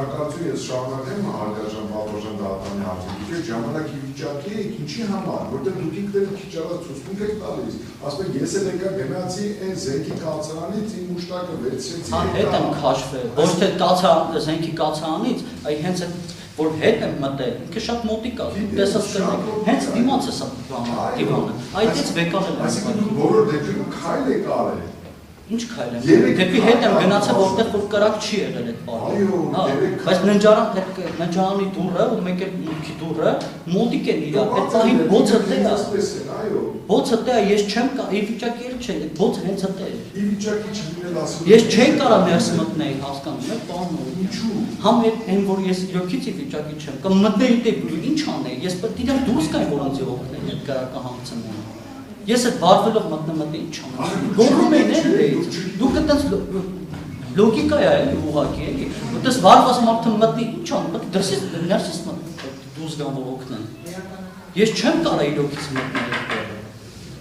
շնորհակալություն ես շարունակեմ Հարգարժան Պապոժան Դատանի հարցին։ Ժամանակի վիճակի եք ինչի համար, որտեղ դուք ինքներդ քիչ առած ցուցմունք եք տալիս։ Ասում եք ես էլ եկա գնացի այն զենքի կացարանից իմ մուշտակը վերցրեցի։ Հետ եմ քաշվել, ոչ թե զենքի կացարանից, այ հենց որ հետ եմ մտել, ինքը շատ մոտիկ է, տեսած կնեք, հենց դիմաց է սա դիվանը, այդից վեկան եմ։ Այսինքն դուք բոլոր դեպքում քայլ եք արել։ Ինչ քայլ եմ, դեպի հետ եմ գնացել, որտեղ որ կրակ չի եղել այդ բանը։ Բայց ննջարանի դուռը ու մեկ էլ մուտքի դուռը մոտիկ են իրար, այդ պահին բոցը տեղ է։ Բոցը տեղ է, ես չեմ կարող, ի վիճակի էլ չէ, բոցը հենց տեղ է։ Ի վիճակի չլինել ասում։ Ես չէի կարող ներս մտնել, հասկանում եք, պարոն։ Ինչու՞։ Համ այն որ ես իրոքից ի վիճակի չեմ, կամ մտնեի դեպի ինչ անեի, ես պետք է դուրս գայի որոնց օգնել այդ կրակը հանգցնեմ։ Ես այդ վարվելով մտնեմ ինչ անեմ։ Գոռում էին էլի, դուք այդպես լոգիկա է էլի ուղղակի էլի։ Այդպես վարված մարդը մտնի ինչ անում, պետք է դրսից ներսից դուրս գան որ օգնեն։ Ես չեմ կարող իրոքից մտնել այդ բանը։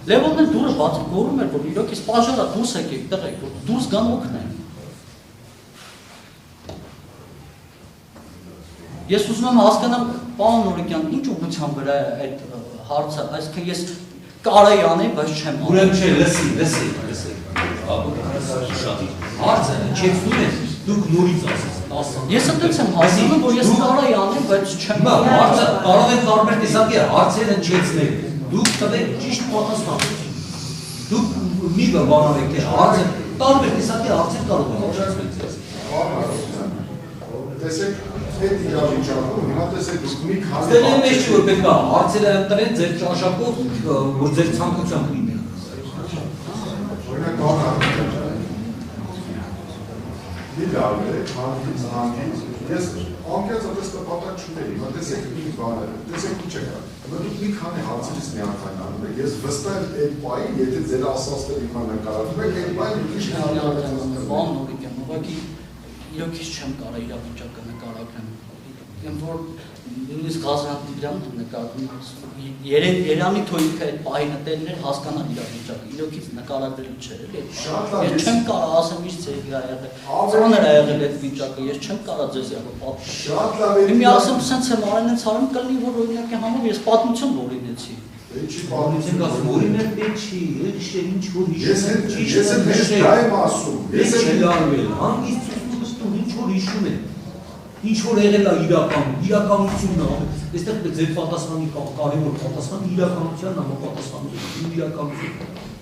Լևոնն էլ դուրը բաց գոռում էր, որ իրոքից պաժարա դուրս եկեք, տղեկ, որ դուրս գան օգնեն։ Ես ուզում եմ հասկանամ, պարոն Նորիկյան, ինչ ուղղության վրա է այդ հարցը, այսինքն ես կարայի անեի, բայց չեմ անի։ Ուրեմն չէ, լսի։ Հարցը չեցնում է, դուք նորից ասես։ Ես այդպես եմ հասկանում, որ ես կարայի անեմ, բայց չեմ անի։ Հարցը կարող է տարբեր տեսակի հարցերը չեցնել։ Դուք տվեք ճիշտ պատասխան։ Դուք մի բանանեք, թե հարցը տարբեր տեսակի հարցեր կարող են հաշվեցնել։ Տեսեք, այդ իրավիճակում հիմա տեսեք դուք մի քանի Ստել եմ մեզ չի որ պետք է հարցերը ընտրեն ձեր ճաշակով, որ ձեր ցանկությամբ լինի։ Օրինակ բանը մի լավ է, հանդից, ես անկյաց այդպես տպատակ չունեի, հիմա տեսեք մի բանը, տեսեք ինչ եկա, հիմա դուք մի քանի հարցերից միանքայնանում եք, ես վստահ եմ այդ պահին, եթե ձեր ասածները հիմա նկարագրում եք, այդ պահին դուք ինչ նկարագրում եք։ Պարոն Նորիկյան, ուղղակի իրոքից չեմ կարող իրավիճակը նկարագրեմ, եմ որ նույնիսկ Ղազնատիրան նկարագրում, Երանի թոյիքը այդ պահին տելներ հասկանալ իրավիճակը, իրոքից նկարագրելու չէ, ես չեմ կարող ասեմ ինչ ձեր եղել, ծանր է եղել այդ վիճակը, ես չեմ կարող ձեզ եղել պատմել, մի ասեմ սենց եմ արենեց արեմ կլնի, որ օրինակի համար ես պատմություն օրինեցի։ Ինչի պատմություն ասում, օրինել պետք չի, ինչ որ ես եմ մեզ դա եմ ասում, ես եմ լարվել, հանգիստ ծուսնուստում ինչ որ հիշում է, ինչ որ եղել է իրականությունն է, այստեղ ձեր պատասխանի կարևոր պատասխանը իրականությանն համապատասխանում է, իրականություն։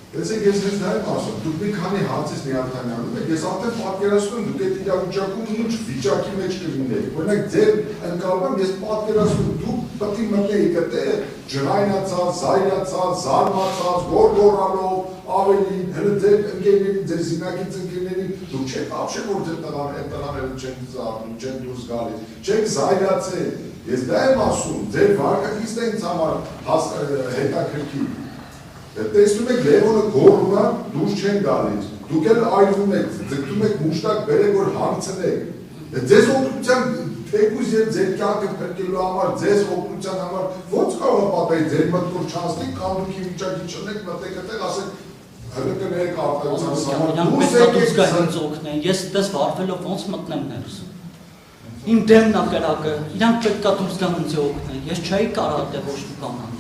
Տեսեք, ես մեզ դա եմ ասում, դուք մի քանի հարցից միանքայնանում եք, ես արդեն պատկերացնում եմ, դուք այդ իրավիճակում ինչ վիճակի մեջ կլինեք, օրինակ ձեր ընկալվում ես պատկերացնում, դուք պետք է մտնեիք այդտեղ ջրայնացած, զայրացած, զարմացած, գոռգոռալով, ավելի հենց ձեր ընկերներին, ձեր զինակից ընկերներին, դուք չեք ապշել, որ ձեր տղաները չեն զարմում, չեն դուրս գալիս, չեք զայրացել, ես դա եմ ասում, ձեր վարկագիծն է ինձ համար հետաքրքիր։ Տեսնում եք Լևոնը գոռում է, դուրս չեն գալիս, դուք էլ այրվում եք, ձգտում եք մուշտակ բերեք, որ հանգցնեք, ձեզ օգնության թեկուզ և ձեր կյանքը փրկելու համար, ձեզ օգնության համար ոնց կարող է պատահի ձեր մտքով չանցնեք, կամ դուք վիճակի չնեք, մտեք այդտեղ ասեք հլը կներեք արտադրության ես դες վարվելով ոնց մտնեմ ներս։ Իմ դեմն է կրակը, իրանք պետք է դուրս գան ինձ օգնեն, ես չէի կարող այդտեղ ոչ մի բան անել։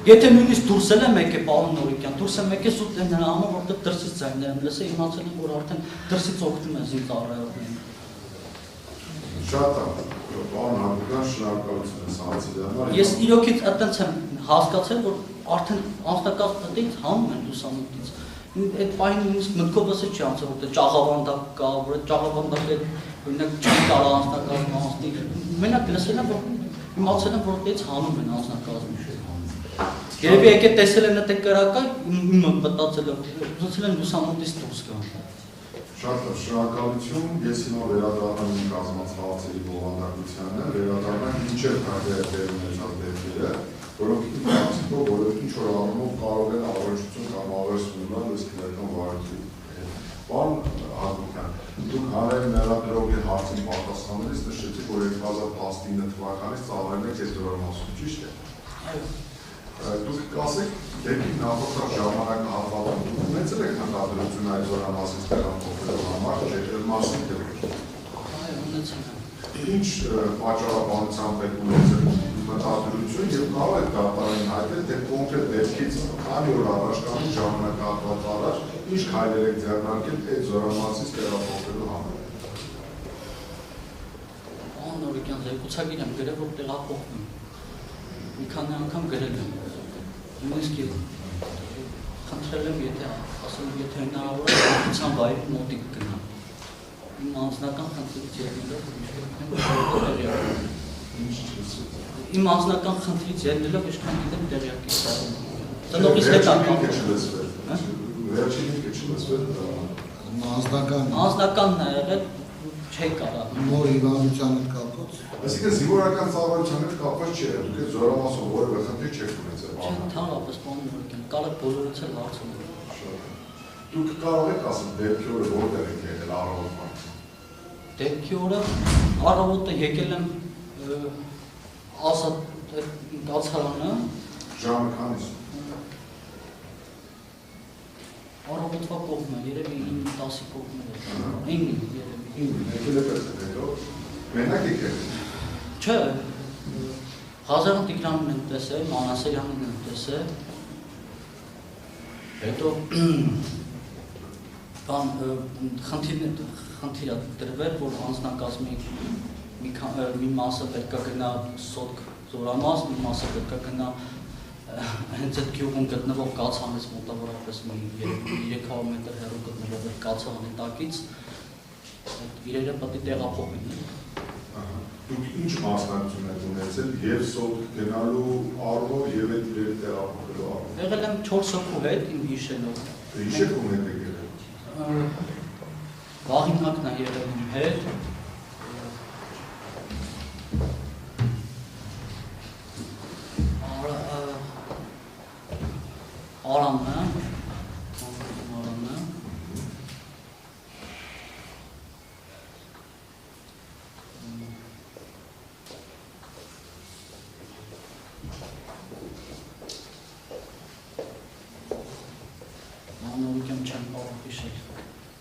Եթե նույնիսկ դուրս եմ եկել պարոն Նորիկյան, դուրս եմ եկել սուտ նրա համար, որտեղ դրսից ձայներ եմ լսել, իմացել եմ, որ արդեն դրսից օգնում են ինձ առայողներին։ Շատ պարոն Հարգարժան, շնորհակալություն ես հարցերի համար։ Ես իրոքից այդտենց եմ հասկացել, որ արդեն անձնակազմից հանում են լուսամուտից։ Այդ պահին նույնիսկ մտքովս չի անցել, որտեղ ճաղավանդակ կա, որ այդ ճաղավանդակը օրինակ չի կարող անձնակազմը անցնի։ Մենակ լսել եմ, որ իմացել եմ, որ այդից հանում են անձնակազմը։ Երևի եկել տեսել են այդ կրակը, իմ մտածել եմ լուսամուտից դուրս գան։ Շատ շնորհակալություն, ես հիմա վերադառնամ իմ կազմած հարցերի բովանդակությանը, վերադառնամ մինչև քարտեզի ունեցած դեպքերը, որոնք իմ կարծիքով ինչ որ առումով կարող են առողջություն կամ ավերս ունենալ ըստ քրեական վարքի հետ։ Պարոն Հարգարժան, դուք հանրային մեղադրողի հարցին պատասխանելիս նշեցիք, որ 2019 թվականից ծավալել եք այդ դրամասում, ճիշտ է։ Այո։ Դուք կասեք դեպի նախորդ ժամանակը հատվածում ունեցել եք մտադրություն այդ զորամասից տեղափոխվելու համար, չէ՞ մասին դեպքում։ Այո, ունեցել եմ։ Ինչ պատճառաբանությամբ եք ունեցել մտադրություն եւ կարող եք դատարանին հայտնել, թե կոնկրետ դեպքից քանի օր առաջ կամ ժամանակահատված առաջ ինչ քայլեր եք ձեռնարկել այդ զորամասից տեղափոխվելու համար։ Նորիկյան զեկուցագիր եմ գրել, որ տեղափոխվում։ Մի քանի անգամ գրել եմ։ Նույնիսկ խնդրել եմ, եթե ասում եմ, եթե հնարավոր է, ցան վայր մոտիկ գնամ։ Իմ անձնական խնդրից ելնելով ինչքան գիտեմ տեղյակ եմ։ Տնօրիս հետ անգամ վերջին ինքը չլսվել անձնականն է եղել չի կարող։ Նոր հիվանդության հետ կապված։ Այսինքն զինվորական ծառայության հետ կապված չէ, դուք այդ զորամասով որևէ խնդիր չեք ունեցել։ Չէ, ընդհանրապես բանը նորիկյան, կարող բոլորից էլ հարցում եմ։ Դուք կարող եք ասել դեպքի օրը որտեղ եք եկել առավոտվան։ Դեպքի օրը առավոտը եկել եմ ազատ կացարանը։ Ժամը քանից։ Առավոտվա կողմը, երևի 9-10-ի կողմը է։ 9 երևի։ Եկել եք այստեղ հետո։ Մենակ եկել։ Չէ, Ղազարյան Տիգրանին եմ տեսել, Մանասերյանին եմ տեսել։ Հետո բան խնդիր է դրվել, որ անձնակազմի մի մասը պետք է գնա Սոտք զորամաս, մի մասը պետք է գնա հենց այդ գյուղում գտնվող կացանից մոտավորապես մի 300 մետր հեռու գտնվող այդ կացանի տակից իրերը պետք է տեղափոխվեն։ Դուք ինչ մասնակցություն եք ունեցել եւ Սոտք գնալու առումով եւ այդ իրերը տեղափոխելու առումով։ Եղել եմ 4 հոգու հետ իմ հիշելով։ Ինչ եք ունեցել եկել։ Վաղինակն է եղել իմ հետ։ Արանն է։ Նորիկյան չեմ կարող հիշել։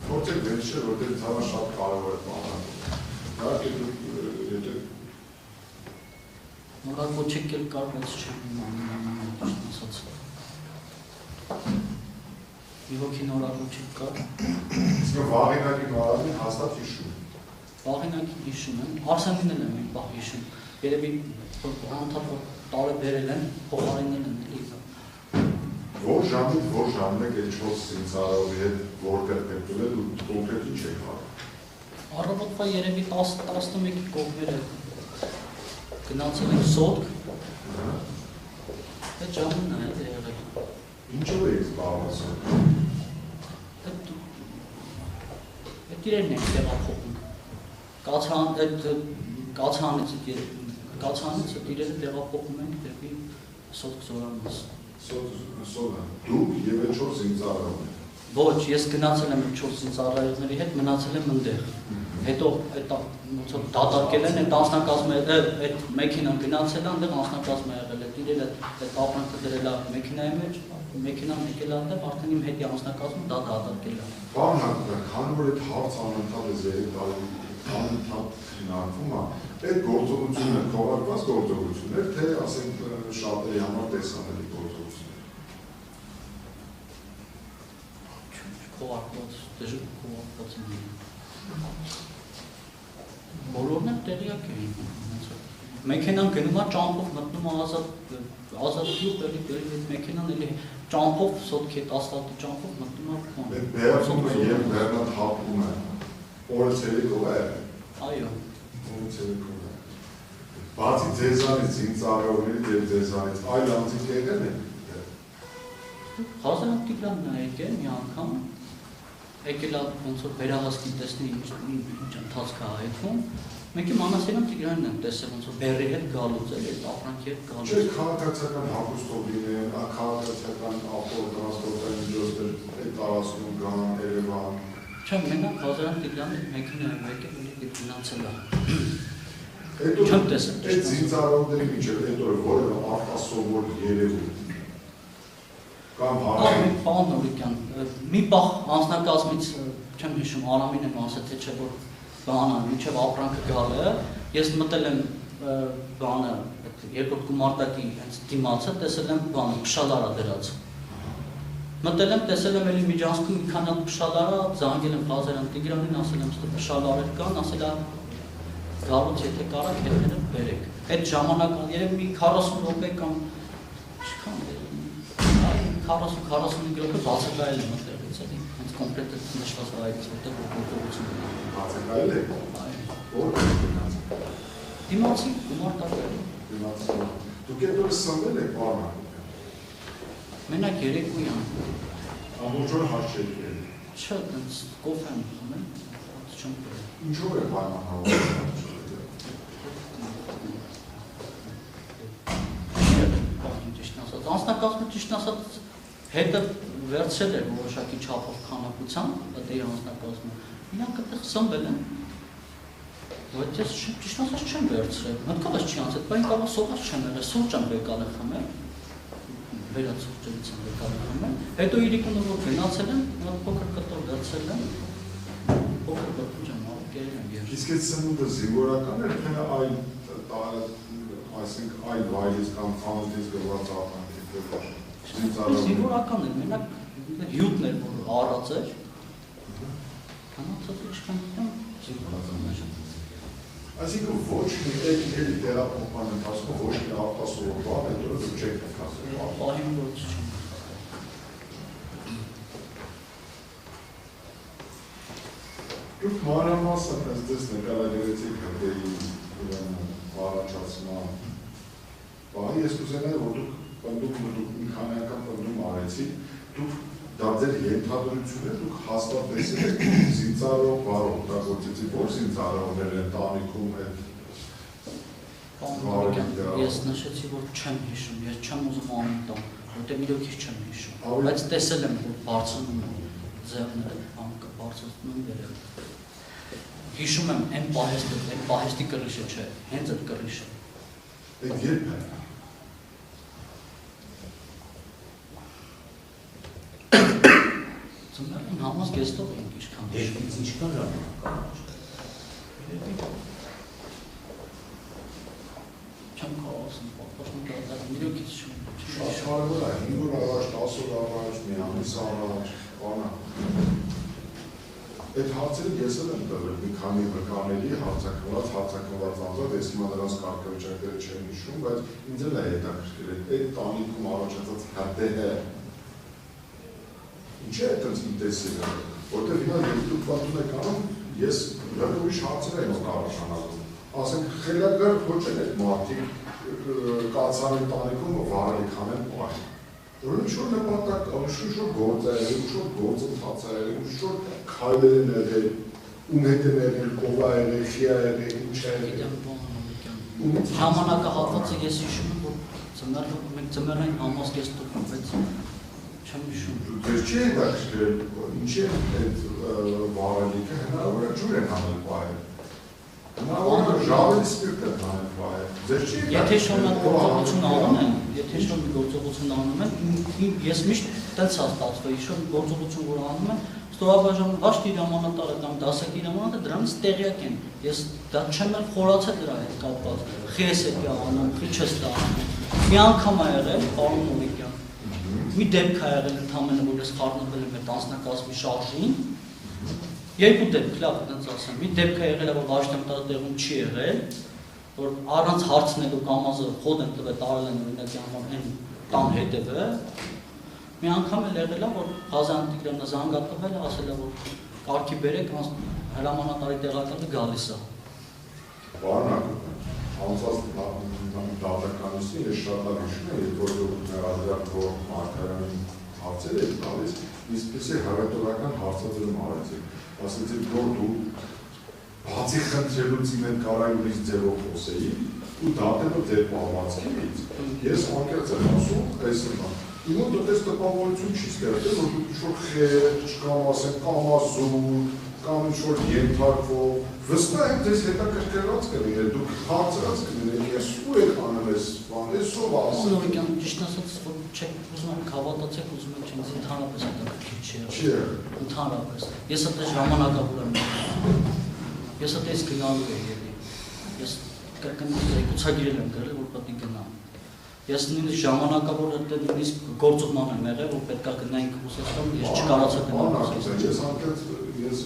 Որտեղ վերջը, որտեղ ցավը շատ կարևոր է բանը։ Դա եթե նորակոչիկ էլ կար, բայց չեմ ասած։ Մի հոգի նորակոչիկ կար։ իսկ վաղինակի մարամին հաստատ հիշում։ Վաղինակի հիշում եմ, Արսենին էլ եմ մի պահ հիշում։ Երևի անդադար տարը բերել են, փոխարինել են դրիվ։ Որ ժամին եք այդ 4 զինծառայողի հետ որտեղ գտնվել ու կոնկրետ ինչ եք արել։ Առավոտվա երևի 10-11-ի կողմերը գնացել ենք Սոտք։ Այդ ժամին է եղել։ Ինչով եք զբաղվել։ Այդ իրերն ենք տեղափոխում։ Կացանից իրերը տեղափոխում ենք դեպի Սոտք զորամաս։ Սոտը դուք եւ այդ 4 զինծառայողներ։ Ոչ, ես գնացել եմ 4 զինծառայողների հետ, մնացել եմ այնտեղ։ Հետո այդ ոնց որ դատարկել են այդ անձնակազմը, այդ մեքենան գնացել է, այնտեղ անձնակազմը եղել է, իրել այդ ապրանքը դրել է մեքենայի մեջ, մեքենան եկել է այնտեղ, արդեն իմ հետի անձնակազմը դա դատարկել է։ Բան հակառակ, քանի որ այդ հարց անընդհատ է զերծ անընդհատ քննարկվում է, այդ գործողությունը քողարկված գործողություններ, թե ասենք շատերի համար տեսանելի գործողություններ։ Քողարկված, դժգոհ քողարկված են։ Բոլորն էլ տեղյակ էին։ Մեքենան գնում է ճամփով մտնում է ազատ գյուղ, բերի այդ մեքենան էլի ճամփով Սոտքի հետ ասֆալտի ճամփով մտնում է։ Այդ բերածումը եւ բեռնատ հապում է։ Օրը ցերեկով է։ Այո։ Օրը ցերեկով է։ Բացի ձեզանից զինծառայողներից եւ ձեզանից այլ անձինք եկել են։ Ղազարյան Տիգրանն է եկել մի անգամ, եկել է ոնց որ վերահասկի տեսնի ինչ ընթացք է հայտվում, մեկի Մանասերյան Տիգրանին եմ տեսել ոնց որ բեռի հետ գալուց էլ այդ ապրանքի հետ գալուց։ Չէ, քաղաքացիական հագուստով լինեն, քաղաքացիական ավտոտրանսպորտային միջոցներ այդ տարածքում գան, Երևան։ Չէ, մենակ Ղազարյան Տիգրանի մեքենայով եկել ու գնացել է։ Չեմ տեսել։ Այդ զինծառայողների միջև այդ օրը որևէ արտասովոր երևույթ։ Կամ հարավի։ Պարոն Նորիկյան, մի պահ անձնակազմից չեմ հիշում, Արամին եմ ասել, թե չէ որ բանը մինչև ապրանքը գալ է, ես մտել եմ բանը երկրորդ գումարտակի հենց դիմացը, տեսել եմ բանը փշալարա դրած։ Մտել եմ, տեսել եմ էլի միջանցքում մի քանի հատ փշալարա, զանգել եմ Ղազարյան Տիգրանին, ասել եմ, ստե փշալարեր կան, ասել է գալուց եթե կարաք հետները բերեք։ Այդ ժամանակ երևի մի 40 րոպե կամ ինչքան 40-45 րոպե բացակայել եմ այդտեղից էլի, հենց կոնկրետ նշված այդից որտեղ գործողություն ունի։ Բացակայել եք։ Որտեղ գնացիք։ Դիմացի գումարտակը։ Դիմացի։ Դուք այդ օրը սնվել եք բանը։ Մենակ երեկոյան։ Ամբողջ օրը հարց չեք ելել։ Չէ, այնց կոֆե եմ խմել, չեմ կրել։ Ինչով է պայմանավորված։ Անձնակազմը ճիշտ ասած հետը վերցրել էր որոշակի չափով քանակությամբ, դեպի անձնակազմը։ Իրանք այդտեղ սնվել են։ Բայց ես ճիշտ ասած չեմ վերցրել։ Մտքովս չի անցել, բայց կարող սոված չեմ եղել, սուրճ եմ եկալ խմել։ Վերացուրճից եմ եկալ խմել։ Հետո իրիկունը որ գնացել եմ, նա փոքր կտոր վերցրել եմ։ Փոքր կտոր եմ արկել եմ եւ։ Իսկ այդ սնունդը զինվորական է, թե այլ այսինքն այլ վայրից կամ խանութից գված ապրանքից։ Զինվորական է, մենակ հյութն էր, որ առած էր։ Քանացած ինչքան գիտեմ, զինվորական էր։ Այսինքն ոչ մի էլի դերապահման ընթացքում ոչ մի արտասովոր բան այդ օրը դուք չեք նկատել։ Պահին ոչ չեմ։ Դուք մանրամասն դες նկարագրեցիք հրդեհի առաջացման բանի, ես կուզենայի, որ դուք մի քանի անգամ պնդում արեցիք, դուք դա ձեր ենթադրություն է, դուք հաստատեցիք եք զինծառայող բարով, դա գործեցի որ զինծառայողներ են տանիքում հետ։ Ես նշեցի, որ չեմ հիշում, ես չեմ ուզում անուն տամ, որտեղ իրոք չեմ հիշում, բայց տեսել եմ, որ բարձրանում են ձեռները, բանկը բարձրացնում են վերել։ Հիշում եմ այն պահեստի կռիշը չէ, հենց այդ կռիշը։ Այդ երբ է։ Ծնվելին համազ գեստով ենք ինչքան։ Երկից ինչքան ժամանակ կա։ Չեմ կարող ասեմ, պատմություն դա իրոքից չեմ։ Կարևոր է 5 օր առաջ, 10 օր առաջ, մի ամիս առաջ, բանա։ Այդ հարցերը ես էլ եմ տվել մի քանի վկաների հարցակնված անձատ, ես հիմա նրանց կարգավիճակները չեմ հիշում, բայց ինձ էլ է հետաքրքրել այդ տանիքում առաջացած հրդեհը ինչ է այդպես իմ տեսելը, որտեղ հիմա դուք պատմում եք անում, ես ուրիշ հարցեր եմ առաջանալու, ասենք խելագար ոչ են այդ մարդիկ կացարի տանիքում վարելի քանեն պահի։ Որ ինչ-որ նպատակ, ինչ-որ գործ է եղել, ինչ-որ գործ ընթաց է եղել, ինչ-որ քայլեր են եղել, ում հետ են եղել, ով է եղել, խի է եղել, ինչ է եղել։ Ժամանակահատվածը ես հիշում եմ, որ մենք ձմեռային համազ գեստով, բայց չեմ հիշում։ Ձեզ չի հետաքրքրել, ինչ է այդ վարելիքը, հնարավոր է ջուր են անել պահել։ Հնարավոր է ժավել սպիրտ են անել պահել։ Ձեզ չի Եթե շարունակ գործողություն անում են, եթե շարունակ գործողություն անում են, ես միշտ տենց հաստատվել, հիշում գործողություն որ անում են, ստորաբաժանում ոչ տիրամանատարը կամ դասակի տիրամանատարը դրանից տեղյակ են։ Ես դա չեմ էլ խորացել դրա հետ կապված։ Խես է անում, խի չես տանում։ Մի անգամ ա եղել, պարոն Նորիկյան։ Մի դեպք ա եղել ընդամենը, որ ես խառնվել եմ այդ անձնակազմի շարժին։ Երկու դեպք, լավ, տենց ասեմ։ Մի դեպք ա եղել, որ Վաշտեմտարը տեղում չի եղել, որ առանց հարցնելու կամազը խոդ են տվել, տարել են օրինակի համար այն տան հետևը։ Մի անգամ էլ եղել է, որ Ղազարյան Տիգրանը զանգատվել է, ասել է, որ կարգի բերեք, հրամանատարի տեղակալը գալիս է։ Պարոն անցած դատականություն ես շատ լավ հիշում եմ, երբ որ դուք ներառյալ Մարգարյանի հարցեր եք տալիս, իսկսի հռետորական հարցադրում արեցիք, ասեցիք, որ դու բացի խնդրելուց իմ կարայուրից ձևով խոսեի ու դատելով ձեր պահվածքից, ես անկեղծ եմ ասում, այսինքն Իմ մոտ դες տպավորություն չի ստեղծել, որ դուք ինչ-որ խեղճ կամ ասենք կամազուր կամ ինչ-որ ենթարկվող, վստահ եմ ձեզ հետաքրքրված կլիներ, դուք հարցրած կլիներ, ես ու եք անել ես բան, ես ով ասել։ Նորիկյան, ճիշտ ասած, որ չեք ուզում եք հավատացեք, ուզում եք չենք ընդհանրապես հետաքրքիր չի եղել։ Ընդհանրապես։ Ես այդպես ժամանակավոր եմ։ Ես այդպես գնալու եի ելի։ Ես կրկին ցուցագիրել եմ գրել, որ պետք է գնամ։ Ես նույնիսկ ժամանակավոր այդտեղ նույնիսկ գործուղման եմ եղել, որ պետք է գնայինք Ռուսաստան, ես չկարողացա գնալ։ Ես անկետ ես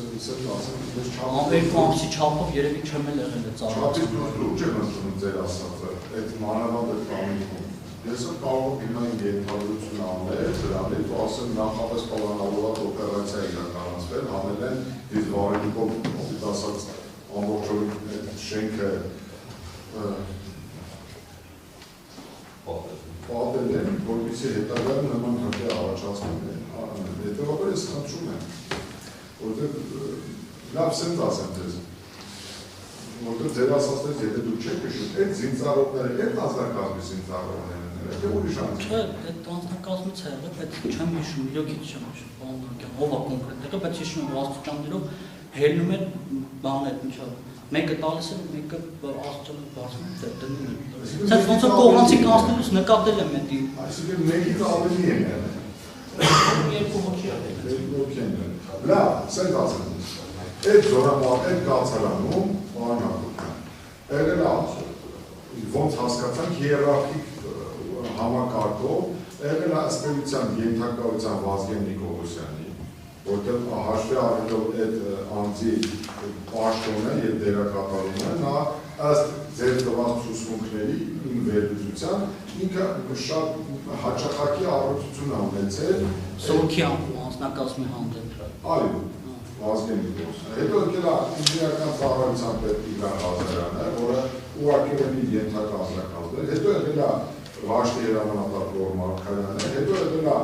ասեմ, ես չափ երկու ամսի չափով երևի չեմ եղել այդ ծառայությունում։ Չափից դուրս չեմ ընդունում ձեր ասածը, այդ մանավանդ այդ կամիքում։ Ես կարող եմ գնային ենթադրություն անել, դրանից ու ասեմ նախապես պլանավորված օպերացիա իրականացվել, հանել են դիզվարենիկով օգուտ ասած ամբողջովին այդ շենքը պատել են, որպեսզի հետագայում նման հրդեհ առաջացնեն, հետևաբար ես խնդրում եմ, որտեղ լավ սենց ասեմ ձեզ, որտեղ ձեր ասածներից եթե դուք չեք հիշում, այդ զինծառայողները, այդ անձնակազմի զինծառայողներն են, թե ուրիշ անձ։ Այդ անձնակազմից է եղել, բայց չեմ հիշում, իրոք չեմ հիշում, բանական, ով է կոնկրետ եղել, բայց հիշում եմ աստիճաններով հելնում են բան այդ ինչա։ Մեկը տալիս է, մեկը աստիճանը բարձում է, դնում է։ Սենց ոնց որ կողանցի կանցնելուց նկատել եմ էդի։ Այսինքն մեկից ավելի են եղել։ Երկու հոգի է։ Երկու հոգի են եղել։ Լավ, սենց ասեմ։ Այդ զորամատ, այդ կացարանում, պարոն Հակոբյան, եղել է ոնց հասկացանք հիերարխիկ համակարգով, եղել է ըստ էության ենթակայության Վազգեն Նիկողոսյանի, որտեղ հաշվի առնելով այդ անձի պաշտոնը եւ դերակատարումը, նա ըստ ձեր տված ցուցմունքների իմ վերլուծության ինքը շատ հաճախակի առողջություն ունեցել Սորքի անձնակազմի հանդեպ։ Այո, Վազգեն Նիկողոսյանը։ Հետո եկել է ինժեներական ծառայության պետ Իգան Ղազարյանը, որը ուղղակի ունի ենթակա անձնակազմներ, հետո եկել է Վաշտի հրամանատար Գոր Մարգարյանը, հետո եկել է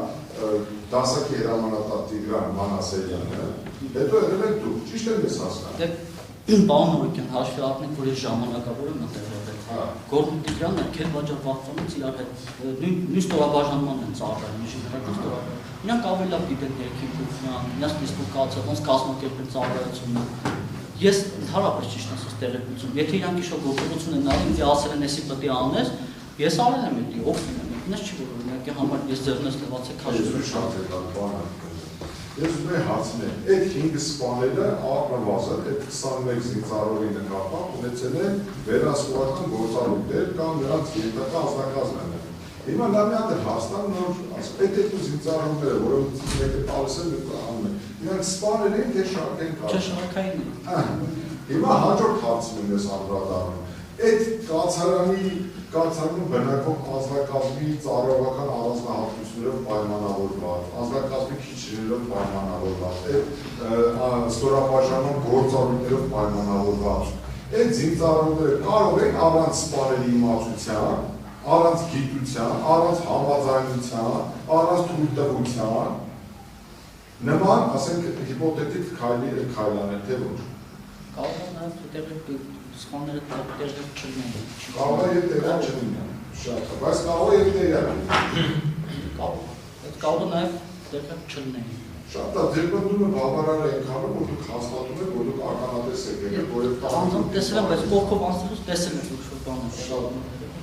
դասակի հրամանատար Տիգրան Մանասերյանը, հետո եղել եք դուք, ճիշտ եմ ես հասկանում։ Պարոն Նորիկյան, հաշվի առնենք, որ ես ժամանակավոր եմ ընտրվել։ Գորգոն Տիգրանն է Քելվաճար վաղվանից իրար հետ նույն ստորաբաժանման են ծառայում, ինժեներական ստորաբաժան։ Իրանք ավելի լավ գիտեն ներքինությունը, իրանք դիսլոկացիա, ոնց կազմակերպել ծառայությունը։ Ես ընդհանրապես ճիշտ ասած տեղեկություն, եթե իրանք իշո գործողություն են անում, ինձ ասել են էսի պետք է անես, ես արել եմ էդի, օգնում եմ, ինձ չի որ օրինակի համար ես ձեռնես լվացել քաշել շատ է բանը։ Ես ուզում եմ հարցնել, այդ 5 սպաները առնվազն այդ 21 զինծառայողի նկատմամբ ունեցել են վերահսկողական գործառույթներ կամ նրանց ենթակա անձնակազմ են։ Հիմա նա մի հատ է հաստատ նոր ասում, այդ երկու զինծառայողները, որոնց մեկը տալիս են, մեկը անում են, նրանք սպանել են, թե շարքային կարգ։ Չէ, շարքային է։ Հիմա հաջորդ հարցում ես անդրադառնում։ Այդ կացարանում բնակվող անձնակազմի ծառայողական առանձնահատկություններով պայմանավորված, անձնակազմի քիչերով պայմանավորված, այդ ստորաբաժանման գործառույթներով պայմանավորված, այդ զինծառայողները կարող են առանց սպանելի իմացության, առանց գիտության, առանց համաձայնության, առանց թույլտվության նման, ասենք, հիպոթետիկ քայլանել, թե ոչ։ Կարող է նաև տեղի սպաները տեղի չլինեն։ Կարող է եւ տեղի չլինեն։ Շատ, բայց կարող է եւ տեղի։ Կարող է նաև տեղի չլինեն։ Շատ է, ձեր բնդումը բավարար է այնքանը, որ դուք հաստատում եք, որ դուք ականատես եք եղել, որովհետեւ Անձամբ տեսել եմ, բայց կողքով անցնելուց տեսել եմ ինչ-որ բաներ։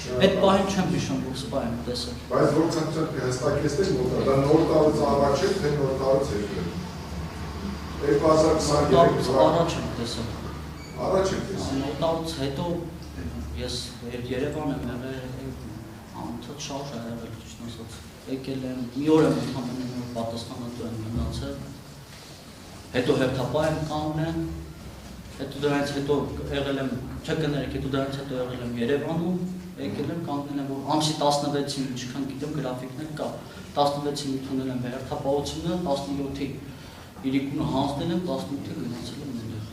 Այդ պահին չեմ հիշում, որ սպա եմ տեսել։ Բայց որքան հստակեցնեք, որ դա նոր տարուց առաջ է, թե նոր տարուց հետո։ 2023 առաջ եմ տեսել։ Առաջ եք տեսել։ Նոր տարուց հետո ես Երևան եմ եղել, անընդհատ շարժ է եղել, ճիշտ ասած։ Եկել եմ, մի օր եմ ընդհանրապես պատասխանատու եմ մնացել։ Հետո հերթապահ եմ կանգնել։ Հետո դրանից հետո եղել եմ, չկներեք, հետո դրանից հետո եղել եմ Երևանում, եկել եմ կանգնել եմ, որ ամսի 16-ին, ինչքան գիտեմ գրաֆիկներ կա, 16-ին ընդունել եմ հերթապահությունը, 17-ի իրիկունը հանձնել եմ, 18-ին գնացել եմ այնտեղ։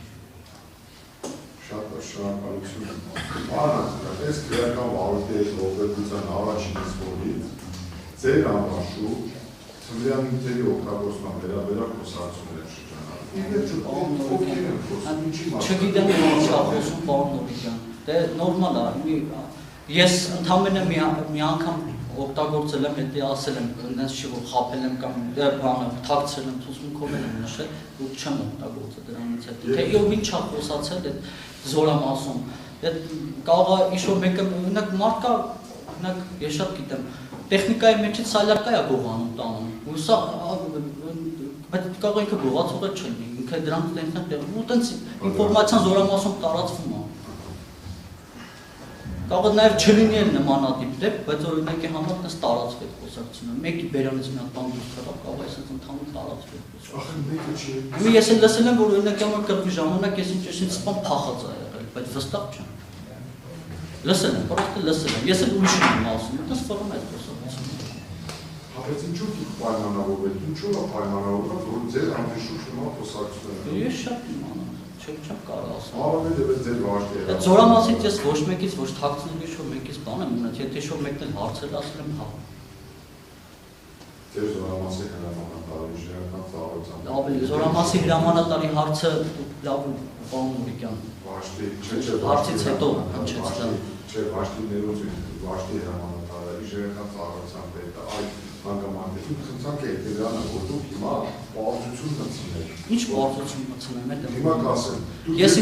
Շատ շնորհակալություն եմ։ Բանը, այս քրեական վարորդի ողջունության առաջին իսկորից ձեր անվաշու Թմրյան նյութերի օգտագործման վերաբերյալ խոսակցություններ շրջանառ։ Չգիտեմ ինչ է խոսում պարոն Նորիկյան։ Դե նորմալ է։ Ես ընդամենը մի անգամ օգտագործել եմ, հետո ասել եմ, այնպես չի որ խաբել եմ կամ բանը թաքցրել եմ, ցուցմունքով եմ նշել, ու չեմ օգտագործել դրանից հետո։ Թե ով ինչ է խոսացել այդ զորամասում։ Այդ կարող է ինչ-որ մեկը օրինակ մարդկա, օրինակ ես շատ գիտեմ, տեխնիկայի մեջից սալարկա է գողանում տանում։ Ու սա բայց կարող է ինքը գողացողը չլինի, ինքը դրանց տենքն տեղ ու տենց ինֆորմացիան զորամասում տարածվում է։ Կարող է նաև չլինի էլ նմանատիպ դեպք, բայց օրինակի համար տես տարածվի այդ խոսակցությունը։ Մեկի բերանից մի հատ բան դուրս թռավ, կարող է այսպես ընդհանուր տարածվի։ Ախր մեկը չի։ Ու ես էլ լսել եմ, որ օրինակի համար կրկի ժամանակ ես ինչ-ինչ սպան փախած է եղել, բայց վստահ չեմ։ Լսել եմ, պրոստը լսել եմ։ Ես էլ ուրիշ եմ ասում, այդպես ֆորում է խոսակցությունը։ Բայց ինչու՞ դուք պայմանավորվել, ինչու՞ է պայմանավորվել, որ ձեր ամբիշուշ նման խոսակցությունը։ Ես շատ իմանամ, չեմ կարող ասել։ Հավանաբար ձեր վարժ է։ Այդ զորամասից ես ոչ մեկից ոչ թաքցնելու ինչ-որ մեկից բան եմ ունեցել, եթե ինչ-որ մեկն էլ հարցել ասել եմ հա։ Ձեր զորամասի հրամանատարի իշխանական ծառայության։ Ավելի զորամասի հրամանատարի հարցը լավ պարոն Մուրիկյան։ Վաշտի, Հարցից հետո հնչեց դա։ Չէ, վաշտի ներողություն, վաշտի հրամանատարը իշխանական ծառայության պետը, այդ հանգամանքին խնդրանք է դրանը, որ դուք հիմա պարտություն մտցնեք։ Ինչ պարտություն մտցնեմ այդ։ Հիմա կասեմ։ Ես